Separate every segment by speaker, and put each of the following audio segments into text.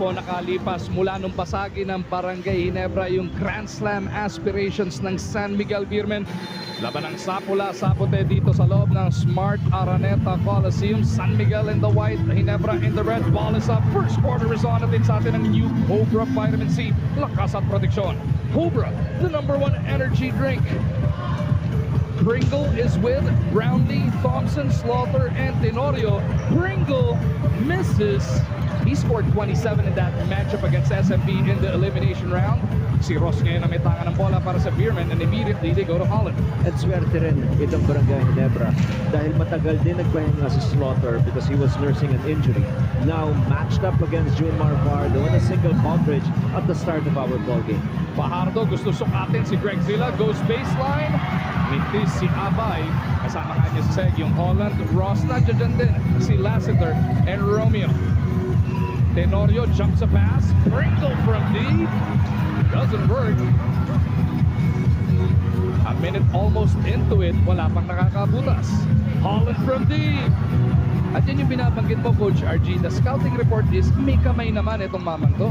Speaker 1: po nakalipas mula nung pasagi ng Barangay Ginebra yung Grand Slam aspirations ng San Miguel Beermen. Laban ng Sapula-Sapote dito sa loob ng Smart Araneta Coliseum. San Miguel in the white, Ginebra in the red. Ball is up. First quarter is on. Atin sa atin ng new Cobra Vitamin C. Lakas at proteksyon. Cobra, the #1 energy drink. Pringle is with Brownlee, Thompson, Slaughter, and Tenorio. Pringle misses. He scored 27 in that matchup against SMB in the elimination round. Si Ross ngayon na may tanga ng bola para sa Beermen, and immediately they go to Holland.
Speaker 2: At swerte rin itong Barangay Ginebra dahil matagal din nagpahinga si Slaughter because he was nursing an injury. Now matched up against Junmar Pardo on a single coverage at the start of our ball game.
Speaker 1: Fajardo gusto sukatin si Greg Zilla, goes baseline. Mintis si Abay, kasama nga niya si Seg, yung Holland. Ross na dyan din, si Lassiter and Romeo. Tenorio jumps a pass, Pringle from deep, doesn't work. A minute almost into it, wala pang nakakabutas. Holland from deep. At yan yung binabanggit mo, Coach RG, the scouting report is may kamay naman itong mamang to.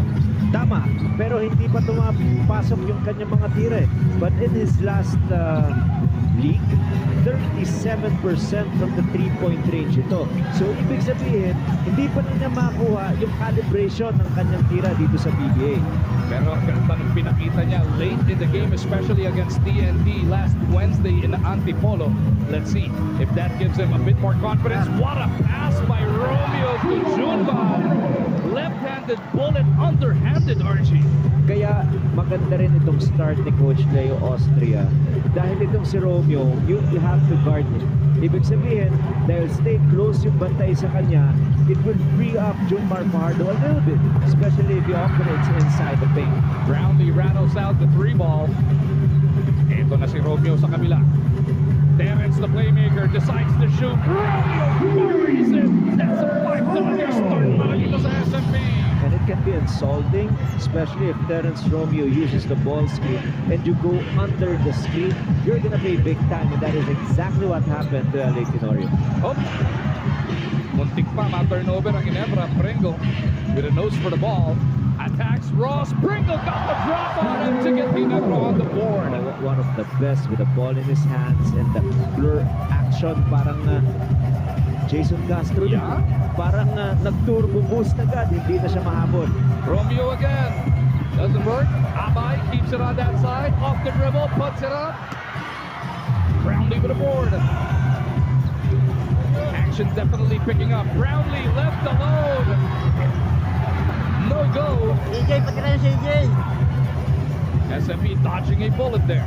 Speaker 2: Tama, pero hindi pa tumapasok yung kanyang mga tire. But in his last league, 37% from the 3-point range ito. So ibig sabihin, hindi pa niya makuha yung calibration ng kanyang tira dito sa PBA.
Speaker 1: Pero ganda ng pinakita niya late in the game, especially against TNT last Wednesday in Antipolo. Let's see if that gives him a bit more confidence. What a pass by Romeo to Junban. Left-handed bullet, underhanded, Archie.
Speaker 2: Kaya maganda rin itong start ni Coach Leo Austria. Dahil itong si Romeo, you have to guard him. Ibig sabihin, dahil stay close yung bantay sa kanya, it will free up Junmar Pardo a little bit, especially if he operates inside the paint.
Speaker 1: Brownlee rattles out the 3 ball. Ito na si Romeo sa kabila. Terrence, the playmaker, decides to shoot. Romeo buries it. That's a 5-0 start para dito sa SMB.
Speaker 2: And it can be insulting, especially if Terrence Romeo uses the ball screen and you go under the screen, you're gonna pay big time, and that is exactly what happened to LA Tenorio.
Speaker 1: Oh, muntik pa ma-turnover ang Ginebra. Pringle with a nose for the ball. Attacks Ross. Pringle got the drop on him to get Ginebra on the board.
Speaker 2: One of the best with the ball in his hands and the blur action, parang Jason Castro.
Speaker 1: Yeah.
Speaker 2: Parang nag-turbo boost agad, hindi na siya mahabol.
Speaker 1: Romeo again. Doesn't work. Abay keeps it on that side. Off the dribble, puts it up. Brownlee with a board. Action definitely picking up. Brownlee left alone. No go.
Speaker 3: CJ, patira na CJ.
Speaker 1: SMB dodging a bullet there.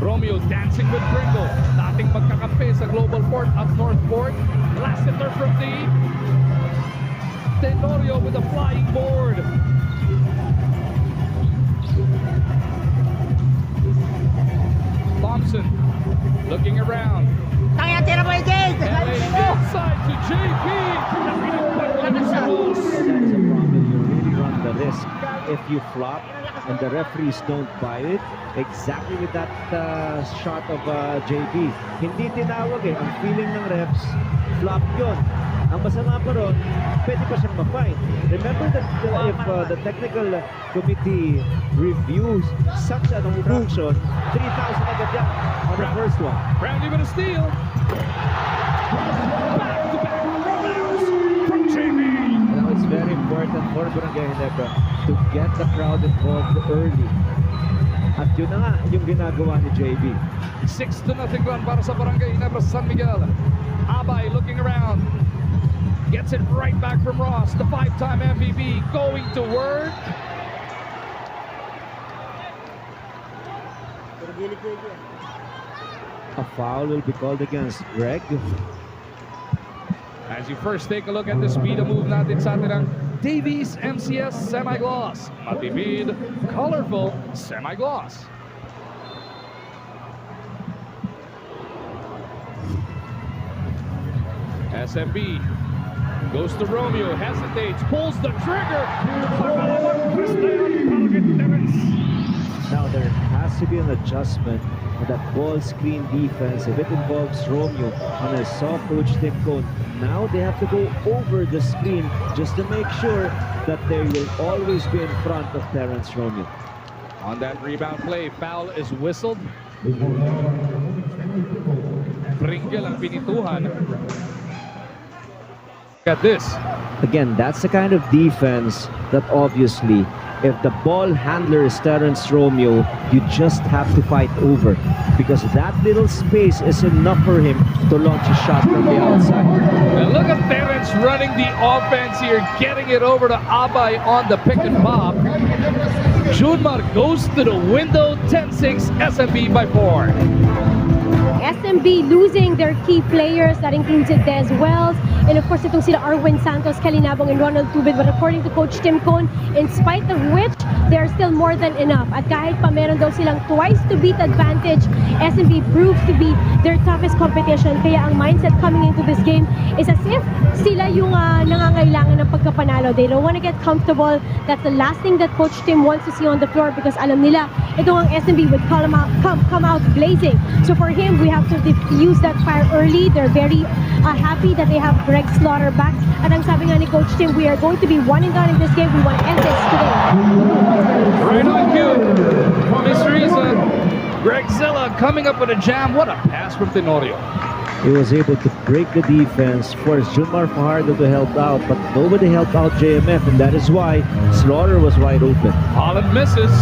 Speaker 1: Romeo dancing with Pringle. Dating magkakampi sa Global Port at Northport. Lassiter from deep. Tenorio with a flying board. Thompson looking around.
Speaker 3: Tangina, tira mo, AJ!
Speaker 1: Inside to JP.
Speaker 2: That is a problem. You really run the risk if you flop and the referees don't buy it. Exactly with that shot of JB. Hindi tinawag eh. Ang feeling ng refs, flop yun. Ang masama pa ron, pwede pa siyang ma-fine. Remember that if the technical committee reviews such an infraction, 3,000 agad yan on the first one.
Speaker 1: Brownlee with a steal. Back-to-back rebounds from JB.
Speaker 2: Now it's very important for Barangay Ginebra to get the crowd involved early. At yun na nga yung ginagawa ni JB.
Speaker 1: 6-0 run para sa Barangay Ginebra sa San Miguel. Abay looking around. Gets it right back from Ross, the 5-time MVP, going to work.
Speaker 2: A foul will be called against Greg.
Speaker 1: As you first take a look at the speed of move natin sa atin ng Davies MCS Semi-Gloss. Matibid, colorful, semi-gloss. SMB goes to Romeo, hesitates, pulls the trigger.
Speaker 2: Now there has to be an adjustment on that ball screen defense if it involves Romeo. And I saw Coach Tim Cone. Now they have to go over the screen just to make sure that they will always be in front of Terrence Romeo.
Speaker 1: On that rebound play, foul is whistled. Pringle ang pinituhan. Look at this.
Speaker 2: Again, that's the kind of defense that obviously, if the ball handler is Terrence Romeo, you just have to fight over, because that little space is enough for him to launch a shot from the outside.
Speaker 1: And look at Terrence running the offense here, getting it over to Abay on the pick and pop. Junmar goes to the window, 10-6, SMB by 4.
Speaker 4: SMB losing their key players, that included Des Wells, and of course itong sila Arwin Santos, Kalinabong, and Ronald Tubid. But according to Coach Tim Cone, in spite of which, they're still more than enough. At kahit pa meron daw silang twice to beat advantage, SMB proves to be their toughest competition. Kaya ang mindset coming into this game is as if sila yung nangangailangan ng pagkapanalo. They don't want to get comfortable. That's the last thing that Coach Tim wants to see on the floor, because alam nila, itong ang SMB would come out blazing. So for him, we have to diffuse that fire early. They're very happy that they have Greg Slaughter back. At ang sabi nga ni Coach Tim, we are going to be one and done in this game. We want to end this today.
Speaker 1: Right on cue. Miss Riza, Greg Zilla coming up with a jam. What a pass from Tenorio.
Speaker 2: He was able to break the defense, force Junmar Fajardo to help out, but nobody helped out JMF, and that is why Slaughter was wide open.
Speaker 1: Holland misses.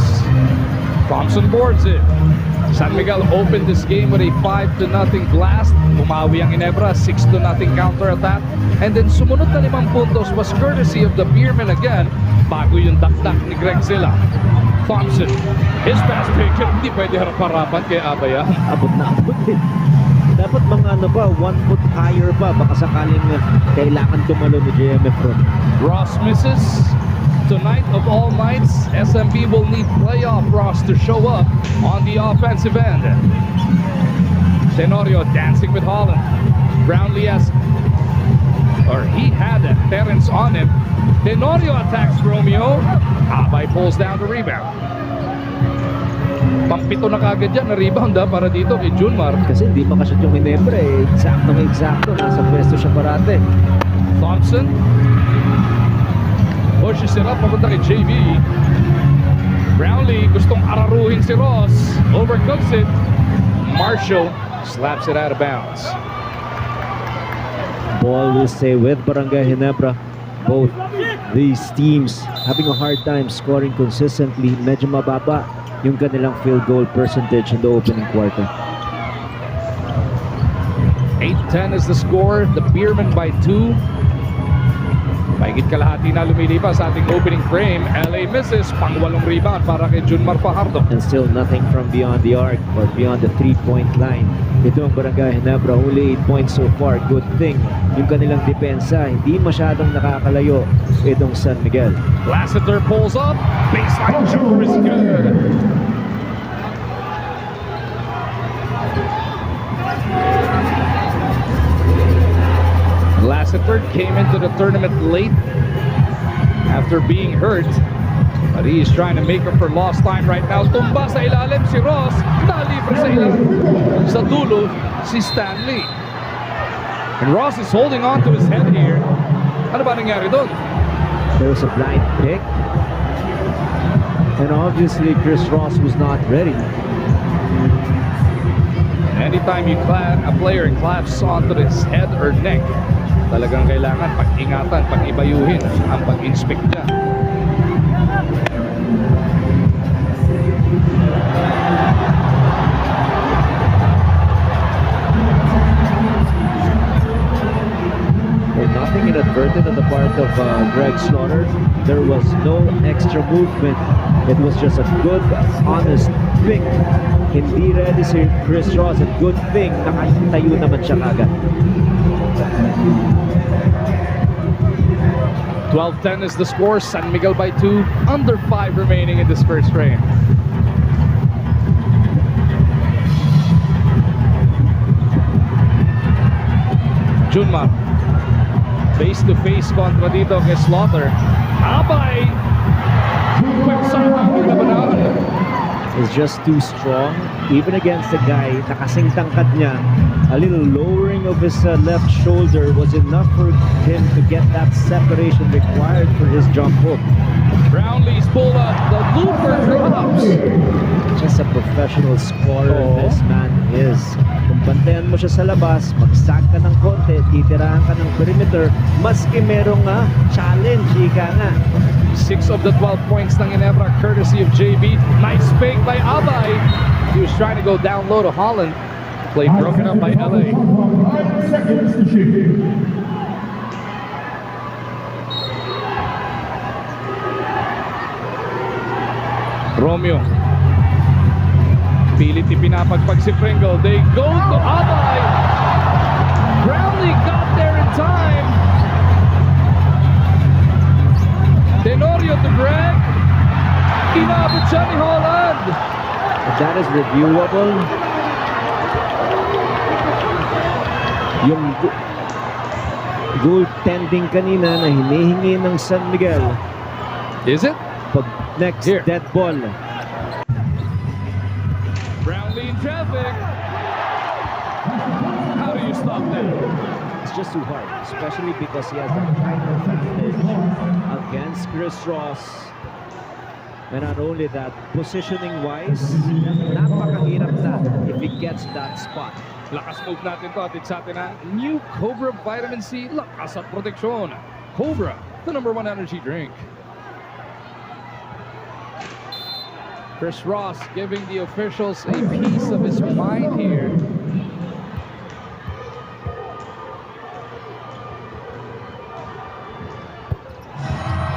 Speaker 1: Thompson boards it. San Miguel opened this game with a 5-0 blast. Bumawi ang Ginebra, 6-0 counter-attack. And then sumunod na 5 puntos was courtesy of the Beermen again, bago yung dakdak ni Greg Zilla. Thompson, his pass taken, hindi pwede harap-harapan kay Abaya.
Speaker 2: Abot na abot eh. Dapat mga 1 foot higher pa, baka sakaling kailangan tumalo ni JMF ron.
Speaker 1: Ross misses. Tonight of all nights, SMB will need playoff Ross to show up on the offensive end. Tenorio dancing with Holland. Brownlee he had Terrence on him. Tenorio attacks Romeo. Abay pulls down the rebound. Pampito na kagad dyan na rebound para dito kay Junmar.
Speaker 2: Kasi hindi makashoot yung Ginebra eh. Eksakto. Nasa pwesto siya parate.
Speaker 1: Thompson pushes it up papunta kay JV. Brownlee gustong araruhin si Ross. Overcooks it. Marshall slaps it out of bounds.
Speaker 2: Ball will stay with Barangay Ginebra. Both these teams having a hard time scoring consistently. Medyo mababa yung kanilang field goal percentage in the opening quarter.
Speaker 1: 8-10 is the score. The Beermen by 2. Mahigit kalahati na lumilipas sa ating opening frame. LA misses. Pang-8 rebound para kay Junmar Fajardo.
Speaker 2: And still nothing from beyond the arc or beyond the 3-point line. Ito ang Barangay Ginebra, only 8 points so far. Good thing yung kanilang depensa, hindi masyadong nakakalayo itong San Miguel.
Speaker 1: Lassiter pulls up. Baseline jumper is good. Lassiter came into the tournament late after being hurt, but he is trying to make up for lost time right now. Tumba sa ilalim si Ross, nalibre sa ilalim sa dulo si Stanley. And Ross is holding on to his head here. Ano ba nangyari doon?
Speaker 2: There was a blind pick, and obviously Chris Ross was not ready.
Speaker 1: Anytime a player claps onto his head or neck, talagang kailangan pag-ingatan, pag-ibayuhin ang pag-inspect niya.
Speaker 2: Well, nothing inadvertent on the part of Greg Slaughter. There was no extra movement. It was just a good, honest pick. Hindi ready si Chris Ross, and good thing nakatayo naman siya kagad.
Speaker 1: 12-10 is the score. San Miguel by 2. Under 5 remaining in this first frame. Junmar. Face-to-face kontra dito kay Slaughter. Abay!
Speaker 2: His just too strong. Even against the guy na kasing tangkad niya, a little lowering of his left shoulder was enough for him to get that separation required for his jump hook.
Speaker 1: Brownlee's pull up. The looper drops.
Speaker 2: Just a professional scorer this man is. Kung bantayan mo siya sa labas, magsag ka ng konti, titirahan ka ng perimeter, maski merong challenge, ika nga.
Speaker 1: 6 of the 12 points ng Ginebra courtesy of JB. Nice fake by Abay. He was trying to go down low to Holland. Play broken up by LA. Romeo. Pilit ipinapagpag si Pringle. They go to Abay. Brownlee got there in time. Tenorio to Greg. Inabot siya ni Holland.
Speaker 2: That is reviewable. Yung goaltending kanina na hinihingi ng San Miguel.
Speaker 1: Is it?
Speaker 2: Pag next
Speaker 1: Here.
Speaker 2: dead ball.
Speaker 1: Brownlee in traffic. How do you stop that?
Speaker 2: It's just too hard, especially because he has the height advantage against Chris Ross. And not only that, positioning-wise, napakahirap na if he gets that spot.
Speaker 1: Lakas move natin to. Atid sa atin ang new Cobra Vitamin C. Lakas at proteksyon. Cobra, the #1 energy drink. Chris Ross giving the officials a piece of his mind here.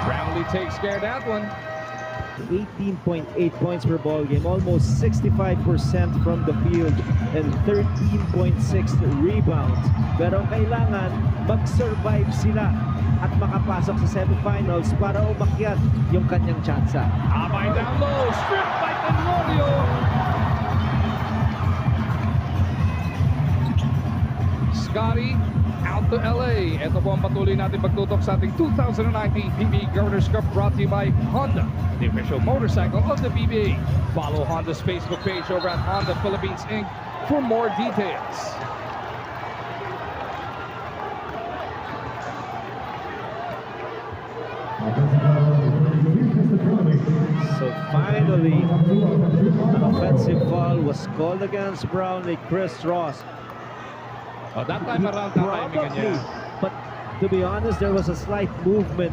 Speaker 1: Brownlee takes care of that one.
Speaker 2: 18.8 points per ball game, almost 65% from the field, and 13.6 rebounds. Pero kailangan mag-survive sila at makapasok sa semifinals para umakyat yung kanyang tsansa.
Speaker 1: Abay down low, stripped by Tenorio. Scotty out to LA. Ito po ang patuloy natin pagtutok sa ating 2019 PBA Governors Cup, brought to you by Honda, the official motorcycle of the PBA. Follow Honda's Facebook page over at Honda Philippines Inc. for more details.
Speaker 2: So finally, an offensive foul was called against Brownlee. Chris Ross.
Speaker 1: Oh, that time around, timing niya.
Speaker 2: But to be honest, there was a slight movement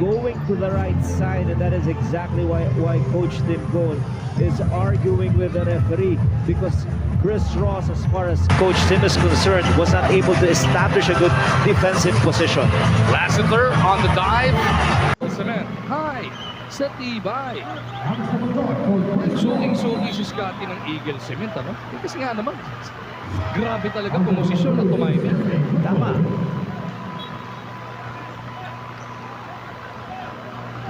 Speaker 2: going to the right side, and that is exactly why Coach Tim Cone is arguing with the referee, because Chris Ross, as far as Coach Tim is concerned, was not able to establish a good defensive position.
Speaker 1: Lassiter on the dive. Cement. Hi! Set ibay. Suling-suling si Scotty ng Eagle Cement, ano? Kasi nga naman, grabe talaga pumosisyon na tumiming.
Speaker 2: Tama.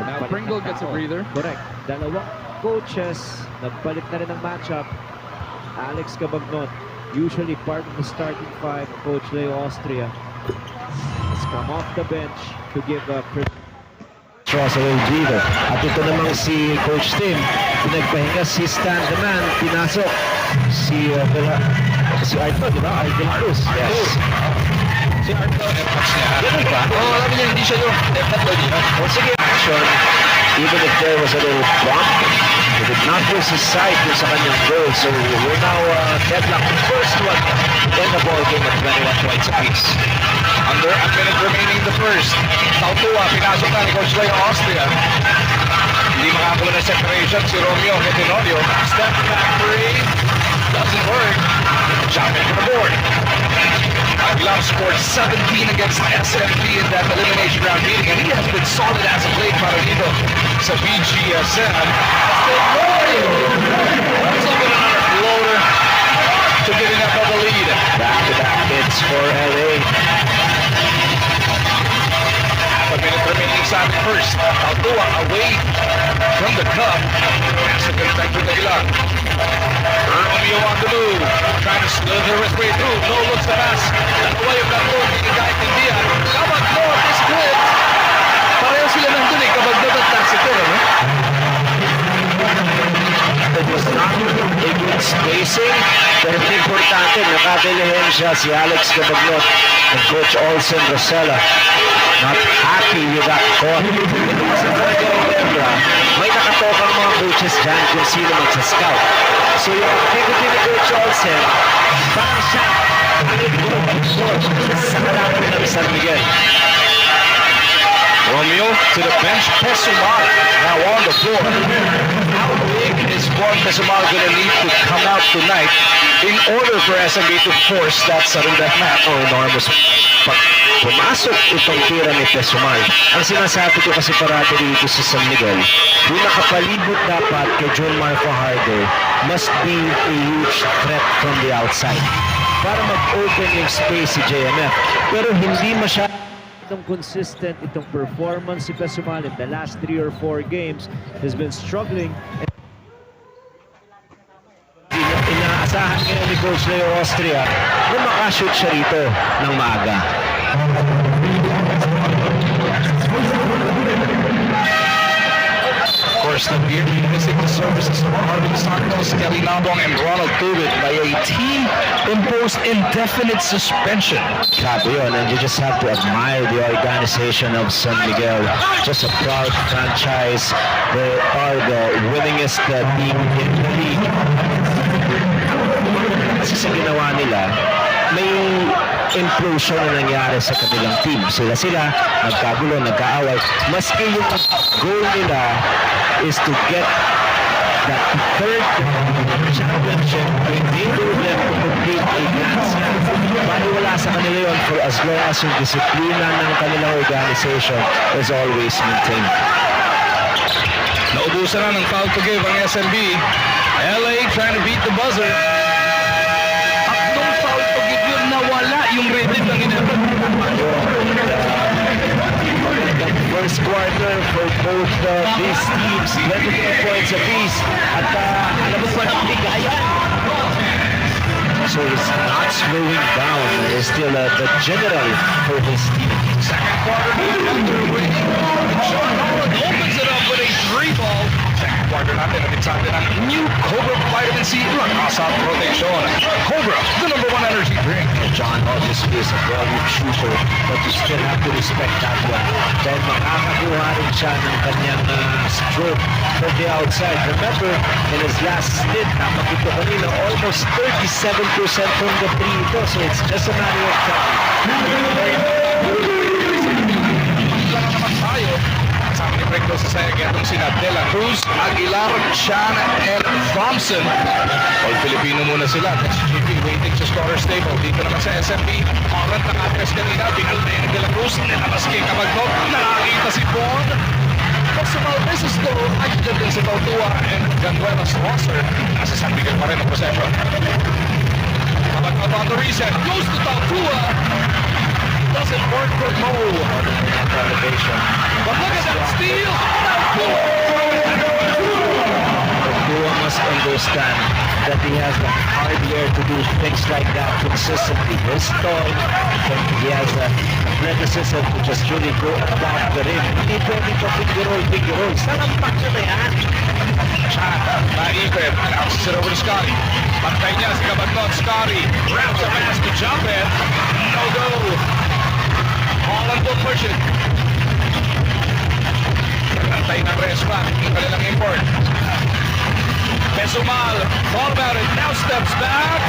Speaker 1: Now Pringle gets a breather.
Speaker 2: Correct. Dalawang coaches, nagbalik na rin ang matchup. Alex Cabagnot, usually part of the starting five, Coach Leo Austria, has come off the bench to give Chris Ross a little breather. At ito namang si Coach Tim, pinagpahinga si Stan the Man, pinasok si Arto, di ba? Arto Cruz. Yes. Si Arto, F-patch niya. Ganun ba? Oo, alam niya, hindi siya yung F-patch ba niya? O sige, action, even if there was a little bump, he did not lose his sight dun sa kanyang goal. So we're now deadlocked. First one, end the ball game at 21 points apiece.
Speaker 1: Under a minute remaining in the first. Tautua, pinasok na ni Coach Leo Austria. Hindi makakuha na separation si Romeo kay Tenorio. Step back three. Doesn't work. Jumping to the board. Aguilar scored 17 against SMP in that elimination round meeting, and he has been solid as of late para dito sa BGSN. Tenorio! That's a bit another floater to giving up the lead.
Speaker 2: Back-to-back hits for LA.
Speaker 1: A minute remaining sa ating first. Tautua away from the cup. Second time to Aguilar. Romeo on the move. Trying to slither his way through. No looks to pass. Away of that board. Hindi kahit tindihan. Kabag North is good. Pareho sila nandun eh. Kabag North at Lassiter, ano?
Speaker 2: It was not losing, pero importante, nakatilihin siya si Alex Cabagnot and Coach Olsen Rosella. Not happy with that call. Ito kasi talaga Ginebra, may nakatokang mga coaches dyan kung sino magsa-scout. So yung activity ni Coach Olsen, parang siya ang nag-coach sa kalaban ng San Miguel.
Speaker 1: Romeo to the bench. Pesumal now on the floor. How big is Juan Pesumal going to need to come out tonight in order for SMB to force that sudden death match?
Speaker 2: Oh, enormous. Pag pumasok itong tira ni Pesumal, ang sinasabi ko kasi parati dito sa San Miguel, yung nakapalibot dapat kay John Marfa Harder must be a huge threat from the outside para mag-open yung space si JMF. Pero hindi masyadong consistent itong performance si Pesumal in the last 3 or 4 games. Has been struggling. Inaasahan ngayon ni Coach Leo Austria na makashoot siya rito ng maaga.
Speaker 1: Of course, the beer missing the services of Marvin Santos, Kelly Nabong, and Ronald David by a team-imposed indefinite suspension.
Speaker 2: Grabe yun, and you just have to admire the organization of San Miguel. Just a proud franchise. They are the winningest team in the league. Kasi sa ginawa nila, may implosion na nangyari sa kanilang team. Sila, nagkagulo, nagkaaway. Maski yung goal nila is to get that third championship, to enable them to complete a grand slam. Maniwala sa kanila yun for as long as yung disiplina ng kanilang organization is always maintained.
Speaker 1: Naubusan na ng foul to give ang SMB. LA trying to beat the buzzer. Tatlong foul to give yun, nawala yung rhythm ng Ginebra.
Speaker 2: The first quarter for both these teams, 23 points apiece. At alam mo ba ang bigayan? So he's not slowing down. He's still the general for his team.
Speaker 1: Second quarter underway. John Holland opens it up with a 3-ball. Second quarter natin, nabitsate ng new Cobra Vitamin C Rakasa Protection. Cobra, the #1 energy drink.
Speaker 2: John obviously is a volume shooter, but you still have to respect that one. Dahil makakakuha rin siya ng kanyang stroke from the outside. Remember, in his last stint, napakita kanina, almost 37% from the three ito. So it's just a matter of time.
Speaker 1: Lang naman tayo. Kasama ni Frank sa Sayag itong sina De La Cruz, Aguilar, Chan, and Thompson. All Filipino muna sila. SGP waiting sa scorer stable. Dito naman sa SMB. Holland nakatres kanina. Binulta ni De La Cruz. Nilabas kay Cabagnot. Nakakita si Bond. Personal basis to. Agad din si Tautua and Ganuela's roster. Nasa San Miguel pa rin ang possession. Cabagnot on the reset. Goes to Tautua. Doesn't work for Mo.
Speaker 2: Elevation.
Speaker 1: But look at that steal!
Speaker 2: Tua must understand that he has the hardware to do things like that consistently. He's tall, but he has the athleticism to just really go above the rim. Hindi pwede pa figure roll. Salampak na yan.
Speaker 1: Chan, naipit. Bounces it over to Scotty. Pantay niya si Cabagnot. Scotty grabs a pass to jump it. No go. Holland will push it. Pantay ng Respat. Yung kanilang import. Pesumal. All about it. Now steps back.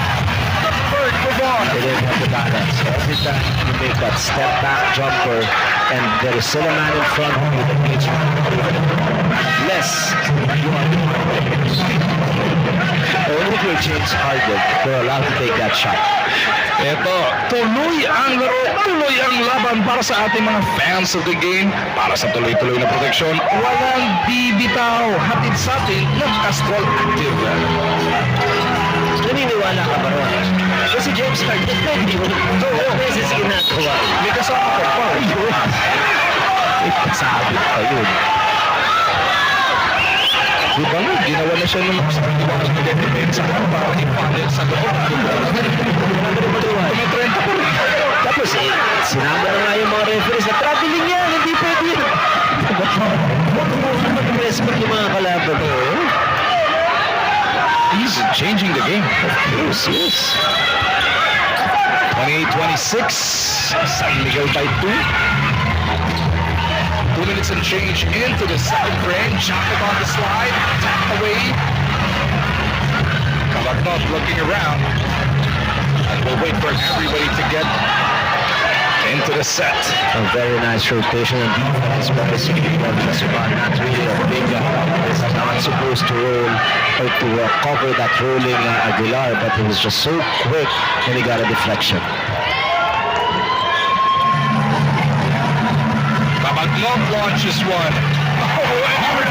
Speaker 1: Doesn't work for Vaughn.
Speaker 2: They didn't have the balance. Every time you make that step back jumper and there is still a man in front with a pitch less, you are only if you change Harden, they're allowed to take that shot.
Speaker 1: Ito, tuloy ang laro, tuloy ang laban para sa ating mga fans of the game. Para sa tuloy-tuloy na proteksyon, walang bibitaw. Hatid sa atin ng Castrol Active.
Speaker 2: Naniniwala ka ba ron? Kasi James Harden, hindi mo beses ginagawa.
Speaker 1: May kasama ka pa.
Speaker 2: Sabi pa yun.
Speaker 1: Di ba nga, ginawa na siya ng mga depensa para i-funnel sa loob. Tumitrenta pa rin.
Speaker 2: Tapos sinama na nga yung mga referees na traveling yan, hindi pwede yun. Huwag mo respect yung mga kalaban.
Speaker 1: He's He's changing the game.
Speaker 2: Yes, yes.
Speaker 1: 28-26. San Miguel by 2. 2 minutes and change into the second frame. Jacob on the slide. Tap away. Kabagnot looking around. And we'll wait for everybody to get into the set.
Speaker 2: A very nice rotation and defense by Sigmund Kasuban. Not really a big, is not supposed to roll or to cover that rolling Aguilar, but he was just so quick and he got a deflection.
Speaker 1: Kabagnot launches one. Oh, and